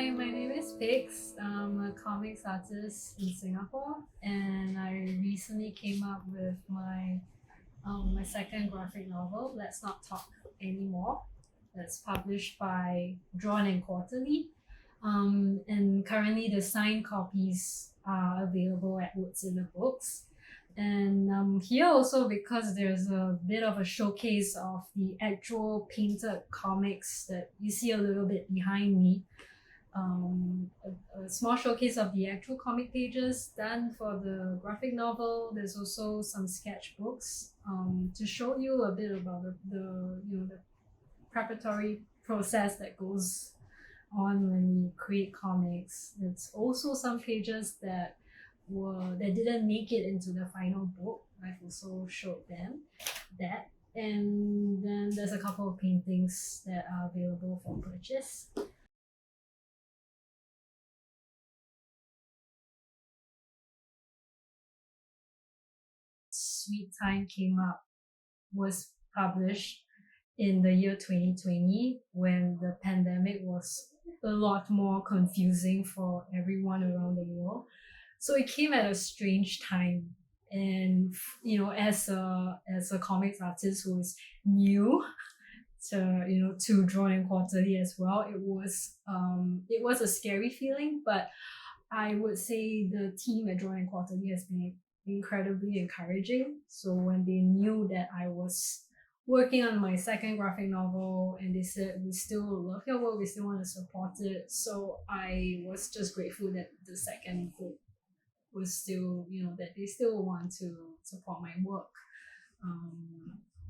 Hi, my name is Pix. I'm a comics artist in Singapore, and I recently came up with my second graphic novel, Let's Not Talk Anymore. That's published by Drawn and Quarterly. And currently, the signed copies are available at Woods in the Books. And here also, because there's a bit of a showcase of the actual painted comics that you see a little bit behind me, a small showcase of the actual comic pages done for the graphic novel. There's also some sketchbooks to show you a bit about the preparatory process that goes on when we create comics. There's also some pages that didn't make it into the final book. I've also showed them that. And then there's a couple of paintings that are available for purchase. Sweet Time Came Up was published in the year 2020 when the pandemic was a lot more confusing for everyone around the world. So it came at a strange time. And as a comics artist who is new to Drawn and Quarterly as well, it was a scary feeling, but I would say the team at Drawn and Quarterly has been incredibly encouraging. So when they knew that I was working on my second graphic novel and they said, we still love your work, we still want to support it. So I was just grateful that the second book was still, that they still want to support my work.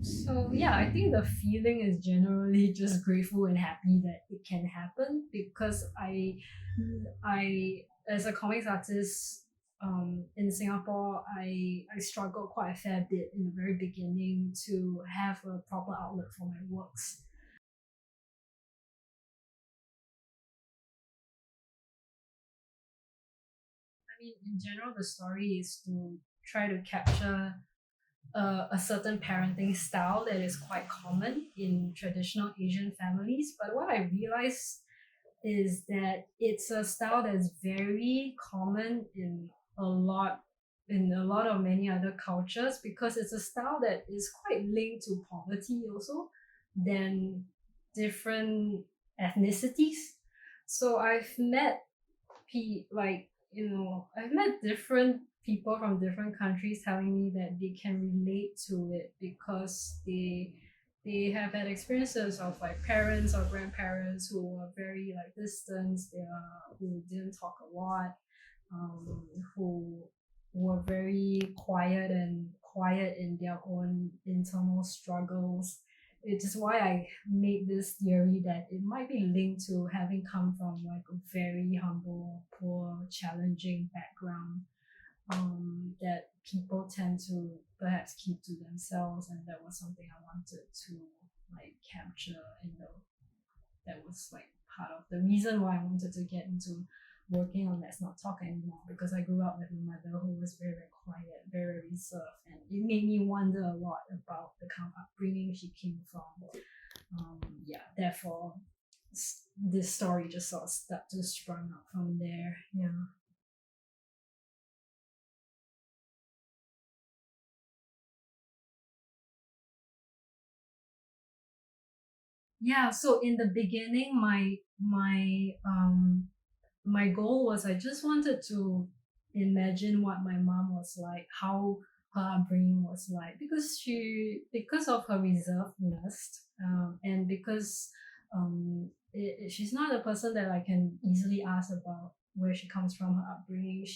So yeah, I think the feeling is generally just grateful and happy that it can happen, because I as a comics artist in Singapore, I struggled quite a fair bit in the very beginning to have a proper outlet for my works. I mean, in general, the story is to try to capture a certain parenting style that is quite common in traditional Asian families. But what I realized is that it's a style that's very common in a lot of many other cultures, because it's a style that is quite linked to poverty also than different ethnicities. So I've met different people from different countries telling me that they can relate to it because they have had experiences of like parents or grandparents who were very like distant, who didn't talk a lot, who were very quiet in their own internal struggles. It is why I made this theory that it might be linked to having come from like a very humble, poor, challenging background, that people tend to perhaps keep to themselves, and that was something I wanted to like capture in the that was like part of the reason why I wanted to get into working on Let's Not Talk Anymore, because I grew up with a mother who was very, very quiet, very, very reserved, and it made me wonder a lot about the kind of upbringing she came from. Yeah, therefore, this story just sort of started to sprung up from there. Yeah. Yeah, so in the beginning, my goal was I just wanted to imagine what my mom was like, how her upbringing was like, because of her reservedness, and because she's not a person that I can easily ask about where she comes from, her upbringing.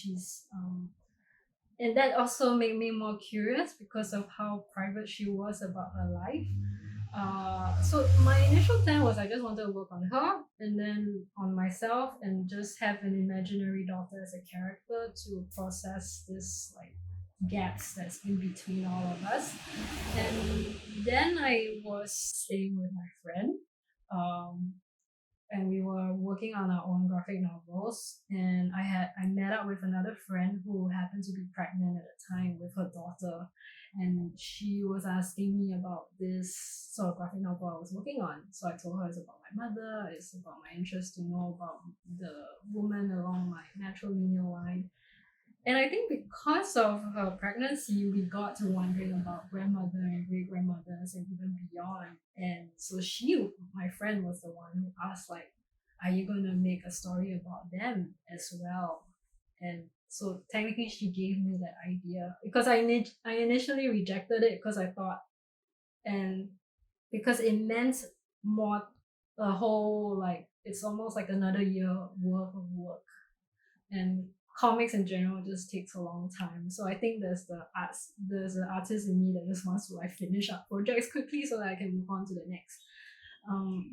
And that also made me more curious because of how private she was about her life. So my initial plan was I just wanted to work on her and then on myself and just have an imaginary daughter as a character to process this like gaps that's in between all of us. And then I was staying with my friend. Um, and we were working on our own graphic novels, and I met up with another friend who happened to be pregnant at the time with her daughter, and she was asking me about this sort of graphic novel I was working on. So I told her it's about my mother, it's about my interest to know about the woman along my natural lineal line. And I think because of her pregnancy, we got to wondering about grandmother and great grandmothers and even beyond. And so my friend, was the one who asked, like, are you going to make a story about them as well? And so technically, she gave me that idea because I initially rejected it because I thought, and because it meant more, a whole, like, it's almost like another year worth of work, and comics in general just takes a long time. So I think there's an artist in me that just wants to like finish up projects quickly so that I can move on to the next.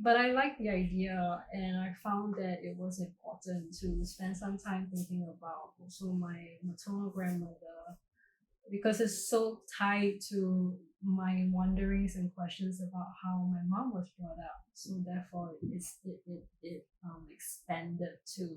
But I like the idea, and I found that it was important to spend some time thinking about also my maternal grandmother, because it's so tied to my wonderings and questions about how my mom was brought up. So therefore, it expanded to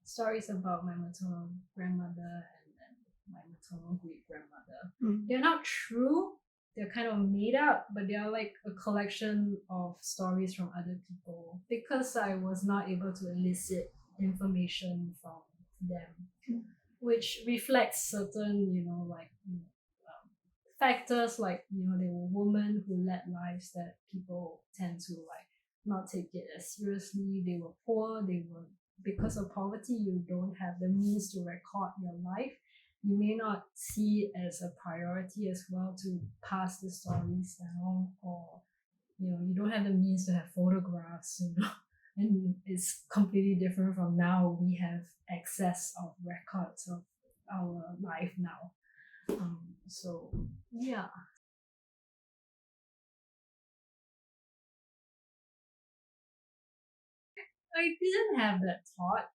stories about my maternal grandmother and then my maternal great grandmother. They're not true. They're kind of made up, but they are like a collection of stories from other people because I was not able to elicit information from them, which reflects certain, factors, like, they were women who led lives that people tend to like not take it as seriously. They were poor. They were Because of poverty, you don't have the means to record your life. You may not see it as a priority as well to pass the stories down, or you don't have the means to have photographs, and it's completely different from now. We have access of records of our life now. So yeah, I didn't have that thought.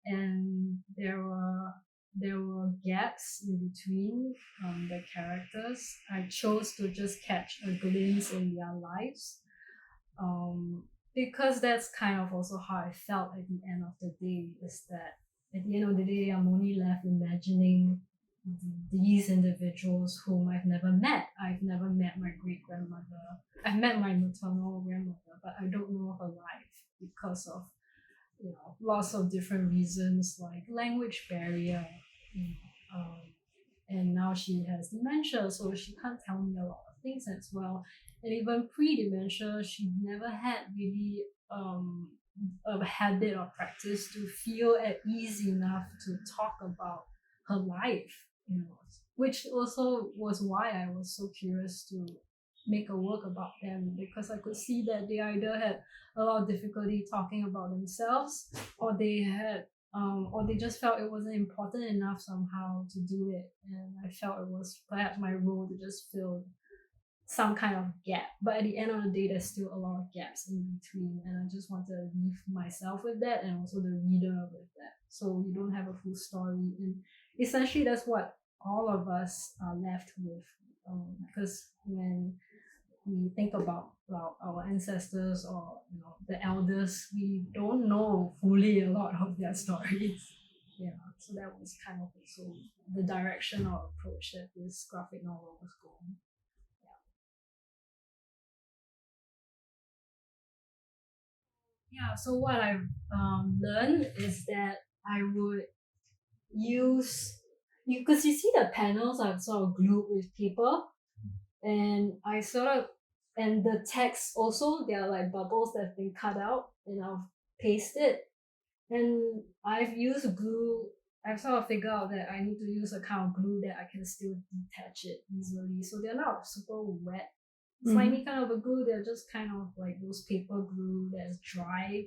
And there were gaps in between the characters. I chose to just catch a glimpse in their lives, um, because that's kind of also how I felt at the end of the day. Is that at the end of the day, I'm only left imagining these individuals whom I've never met. I've never met my great grandmother. I've met my maternal grandmother, but I don't know her life because of lots of different reasons, like language barrier, you know, and now she has dementia, so she can't tell me a lot of things as well. And even pre-dementia, she never had really a habit or practice to feel at ease enough to talk about her life, which also was why I was so curious to make a work about them, because I could see that they either had a lot of difficulty talking about themselves, or they just felt it wasn't important enough somehow to do it. And I felt it was perhaps my role to just fill some kind of gap. But at the end of the day, there's still a lot of gaps in between, and I just want to leave myself with that, and also the reader with that, so you don't have a full story. And essentially, that's what all of us are left with, because when we think about our ancestors, or the elders, we don't know fully a lot of their stories. Yeah, so that was kind of also the direction or approach that this graphic novel was going. Yeah, so what I've learned is that I would use you, because you see the panels are sort of glued with paper, and I sort of and the text also, there are like bubbles that have been cut out, and I've pasted, and I've used glue. I've sort of figured out that I need to use a kind of glue that I can still detach it easily, so they're not super wet. Slimy kind of a glue. They're just kind of like those paper glue that's dry.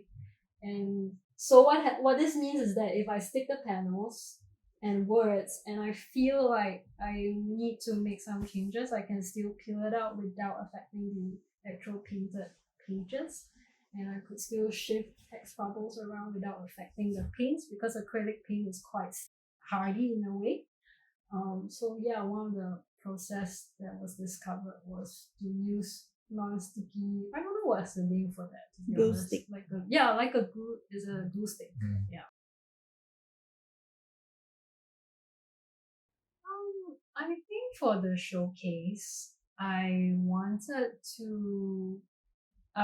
And so what this means is that if I stick the panels and words, and I feel like I need to make some changes, I can still peel it out without affecting the actual painted pages. And I could still shift text bubbles around without affecting the paints, because acrylic paint is quite hardy in a way. So yeah, one of the process that was discovered was to use non-sticky. I don't know what's the name for that, to be Glue honest. stick. Like a yeah, like a glue is a glue stick. Yeah. I think for the showcase, I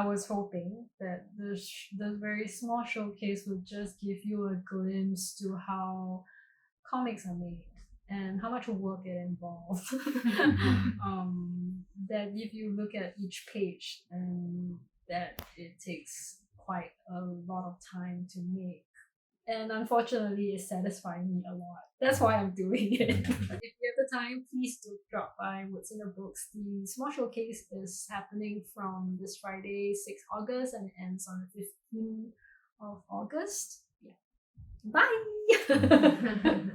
was hoping that the very small showcase would just give you a glimpse to how comics are made and how much work it involves. That if you look at each page, and that it takes quite a lot of time to make, and unfortunately it's satisfying me a lot. That's why I'm doing it. If you have the time, please do drop by What's in the Books. The small showcase is happening from this Friday, 6th August, and ends on the 15th of August. Yeah. Bye.